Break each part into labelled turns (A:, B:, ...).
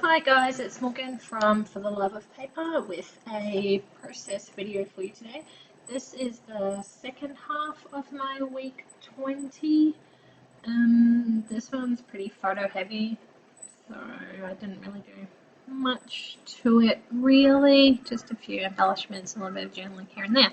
A: Hi guys, it's Morgan from For the Love of Paper with a process video for you today. This is the second half of my week 20. This one's pretty photo heavy, so I didn't really do much to it really, just a few embellishments and a little bit of journaling here and there.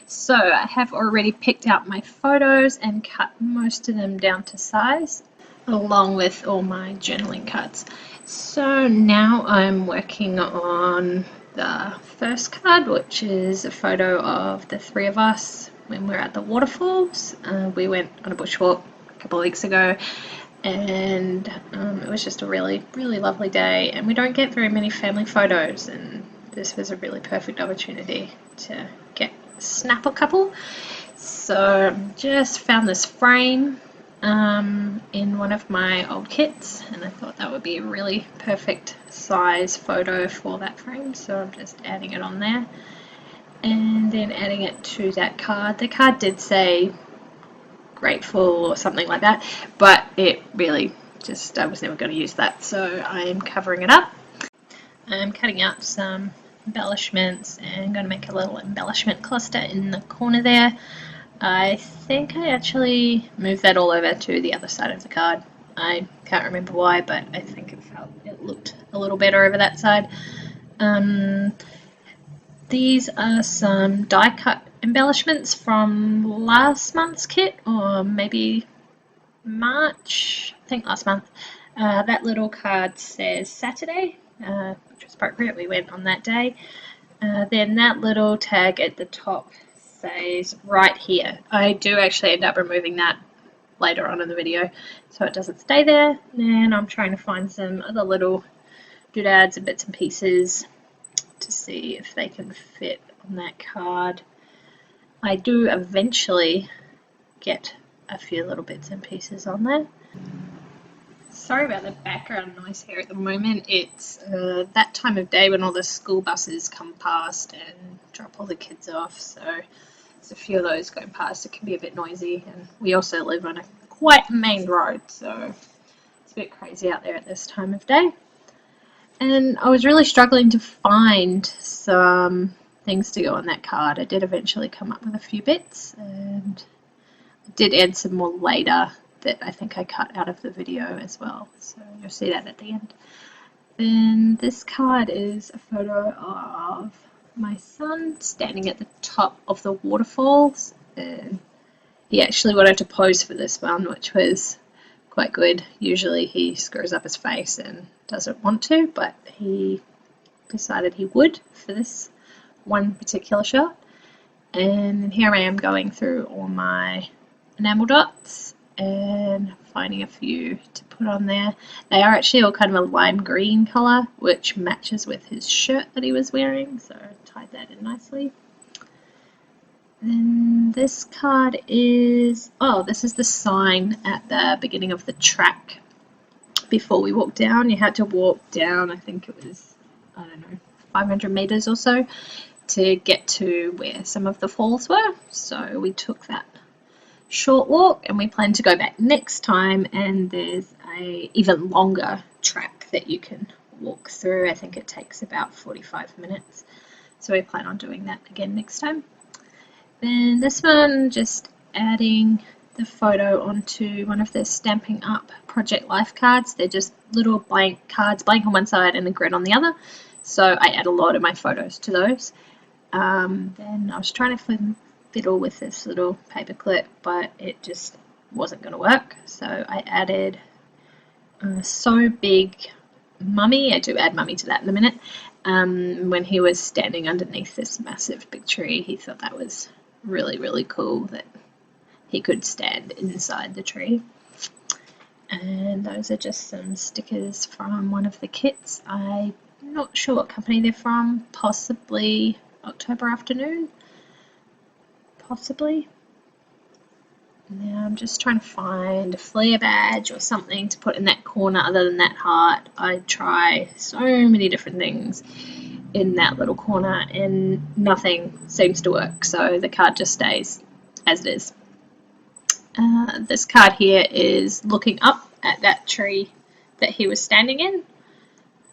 A: So I have already picked out my photos and cut most of them down to size, along with all my journaling cards. So now I'm working on the first card, which is a photo of the three of us when we're at the waterfalls. We went on a bushwalk a couple of weeks ago, and it was just a really lovely day, and we don't get very many family photos, and this was a really perfect opportunity to snap a couple. So just found this frame in one of my old kits, and I thought that would be a really perfect size photo for that frame, so I'm just adding it on there and then adding it to that card. The card did say grateful or something like that, but it really just, I was never going to use that, so I'm covering it up. I'm cutting out some embellishments and going to make a little embellishment cluster in the corner there. I think I actually moved that all over to the other side of the card. I can't remember why, but I think it looked a little better over that side. These are some die cut embellishments from last month's kit, or maybe March, I think last month. That little card says Saturday, which was appropriate, we went on that day. Then that little tag at the top says right here. I do actually end up removing that later on in the video so it doesn't stay there, and I'm trying to find some other little doodads and bits and pieces to see if they can fit on that card. I do eventually get a few little bits and pieces on there. Sorry about the background noise here at the moment. It's that time of day when all the school buses come past and drop all the kids off, so there's a few of those going past. It can be a bit noisy, and we also live on a quite main road, so it's a bit crazy out there at this time of day. And I was really struggling to find some things to go on that card. I did eventually come up with a few bits, and I did add some more later that I think I cut out of the video as well, so you'll see that at the end. Then this card is a photo of my son standing at the top of the waterfalls, and he actually wanted to pose for this one, which was quite good. Usually he screws up his face and doesn't want to, but he decided he would for this one particular shot. And here I am going through all my enamel dots and finding a few to put on there. They are actually all kind of a lime green colour, which matches with his shirt that he was wearing, so I tied that in nicely. Then this card is, this is the sign at the beginning of the track. Before we walked down, you had to walk down, I think it was, 500 meters or so to get to where some of the falls were. So we took that short walk, and we plan to go back next time, and there's a even longer track that you can walk through. I think it takes about 45 minutes, so we plan on doing that again next time. Then this one, just adding the photo onto one of the Stampin' Up! Project Life cards. They're just little blank cards, blank on one side and a grid on the other, so I add a lot of my photos to those. Then I was trying to fiddle with this little paper clip, but it just wasn't going to work, so I added So Big Mummy. I do add Mummy to that in a minute. When he was standing underneath this massive big tree, he thought that was really cool that he could stand inside the tree. And those are just some stickers from one of the kits. I'm not sure what company they're from, possibly October Afternoon, possibly. Now I'm just trying to find a flare badge or something to put in that corner other than that heart. I try so many different things in that little corner and nothing seems to work, so the card just stays as it is. This card here is looking up at that tree that he was standing in.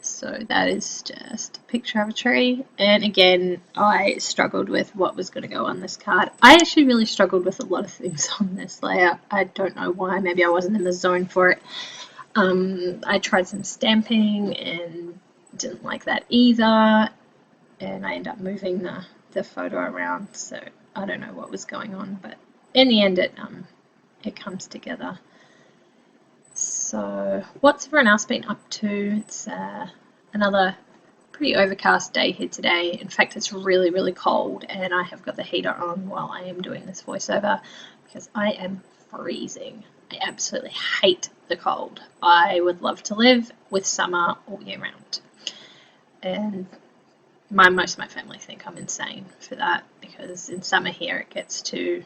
A: So that is just a picture of a tree. And again, I struggled with what was going to go on this card. I actually really struggled with a lot of things on this layout. I don't know why. Maybe I wasn't in the zone for it. I tried some stamping and didn't like that either. And I ended up moving the photo around. So I don't know what was going on. But in the end, it comes together. So what's everyone else been up to? It's another pretty overcast day here today. In fact, it's really, really cold, and I have got the heater on while I am doing this voiceover because I am freezing. I absolutely hate the cold. I would love to live with summer all year round. And most of my family think I'm insane for that because in summer here it gets to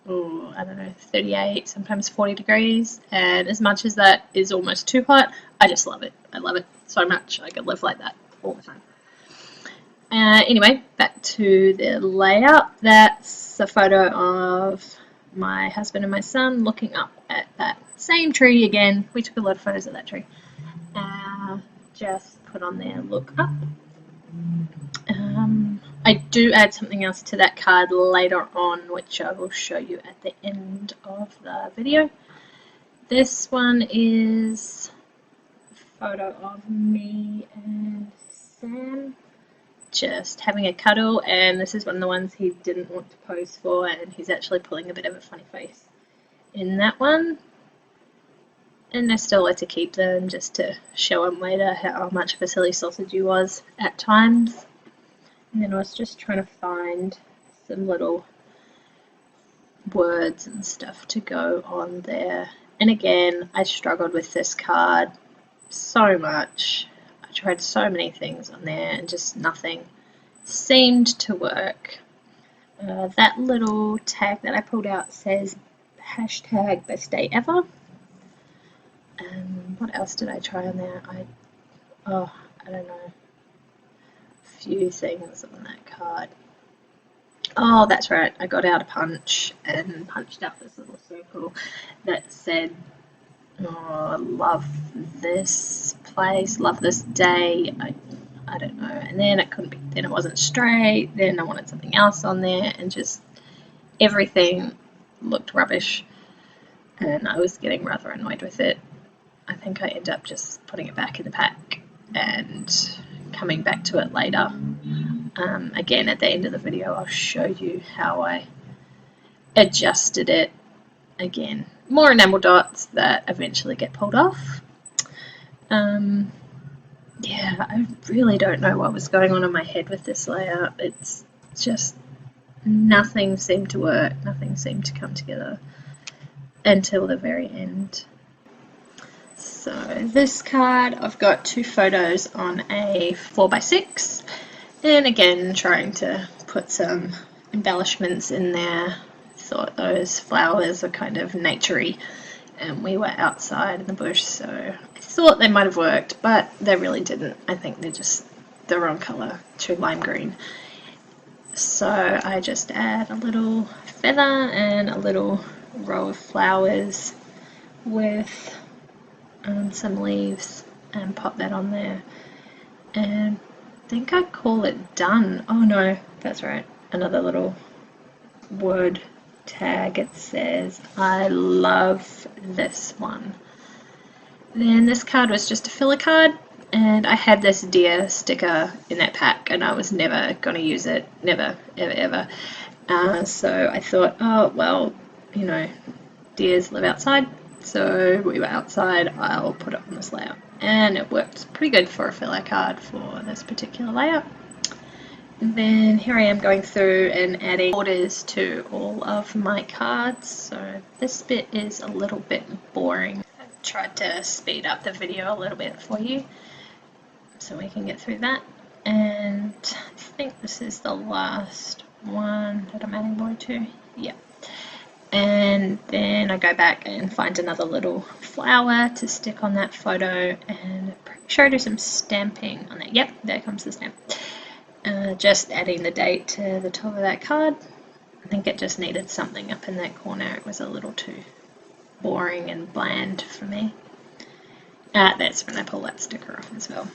A: I don't know, 38, sometimes 40 degrees. And as much as that is almost too hot, I just love it. I love it so much. I could live like that all the time. Anyway, back to the layout. That's a photo of my husband and my son looking up at that same tree again. We took a lot of photos of that tree. Just put on there, look up. I do add something else to that card later on, which I will show you at the end of the video. This one is a photo of me and Sam just having a cuddle, and this is one of the ones he didn't want to pose for, and he's actually pulling a bit of a funny face in that one. And I still like to keep them just to show him later how much of a silly sausage he was at times. And then I was just trying to find some little words and stuff to go on there. And again, I struggled with this card so much. I tried so many things on there and just nothing seemed to work. That little tag that I pulled out says hashtag best day ever. What else did I try on there? I don't know. Few things on that card. Oh, that's right. I got out a punch and punched out this little circle that said, "Oh, love this place, love this day." I don't know. And then it couldn't be. Then it wasn't straight. Then I wanted something else on there, and just everything looked rubbish. And I was getting rather annoyed with it. I think I ended up just putting it back in the pack and coming back to it later. Again, at the end of the video, I'll show you how I adjusted it. Again, more enamel dots that eventually get pulled off. Yeah, I really don't know what was going on in my head with this layout. It's just nothing seemed to work. Nothing seemed to come together until the very end. So this card, I've got two photos on a 4x6, and again trying to put some embellishments in there. Thought those flowers were kind of naturey, and we were outside in the bush, so I thought they might have worked, but they really didn't. I think they're just the wrong colour, too lime green. So I just add a little feather and a little row of flowers with some leaves and pop that on there, and I think I call it done. Oh no, that's right, another little word tag. It says I love this one. Then this card was just a filler card, and I had this deer sticker in that pack and I was never going to use it, never, ever, ever. So I thought, oh well, you know, deers live outside. So we were outside, I'll put it on this layout. And it worked pretty good for a filler card for this particular layout. And then here I am going through and adding borders to all of my cards. So this bit is a little bit boring. I've tried to speed up the video a little bit for you so we can get through that. And I think this is the last one that I'm adding border to. Yep. And then I go back and find another little flower to stick on that photo, and I'm pretty sure I do some stamping on that. Yep, there comes the stamp. Just adding the date to the top of that card. I think it just needed something up in that corner. It was a little too boring and bland for me. That's when I pull that sticker off as well.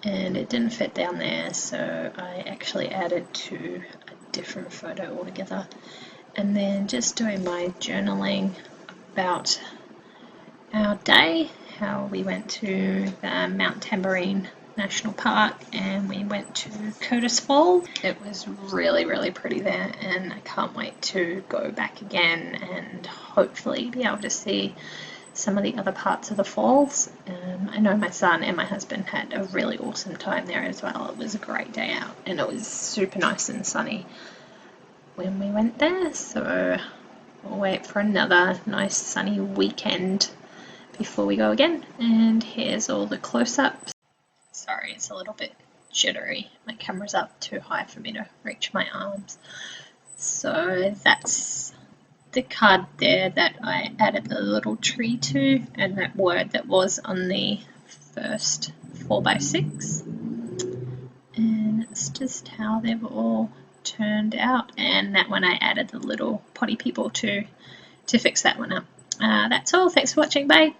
A: And it didn't fit down there, so I actually added to a different photo altogether. And then just doing my journaling about our day, how we went to the Mount Tamborine National Park and we went to Curtis Falls. It was really, really pretty there, and I can't wait to go back again and hopefully be able to see some of the other parts of the falls. I know my son and my husband had a really awesome time there as well. It was a great day out and it was super nice and sunny when we went there, so we'll wait for another nice sunny weekend before we go again. And here's all the close-ups. Sorry, it's a little bit jittery. My camera's up too high for me to reach my arms. So that's the card there that I added the little tree to, and that word that was on the first 4x6. And it's just how they've all turned out. And that one I added the little potty people to fix that one up. That's all. Thanks for watching. Bye.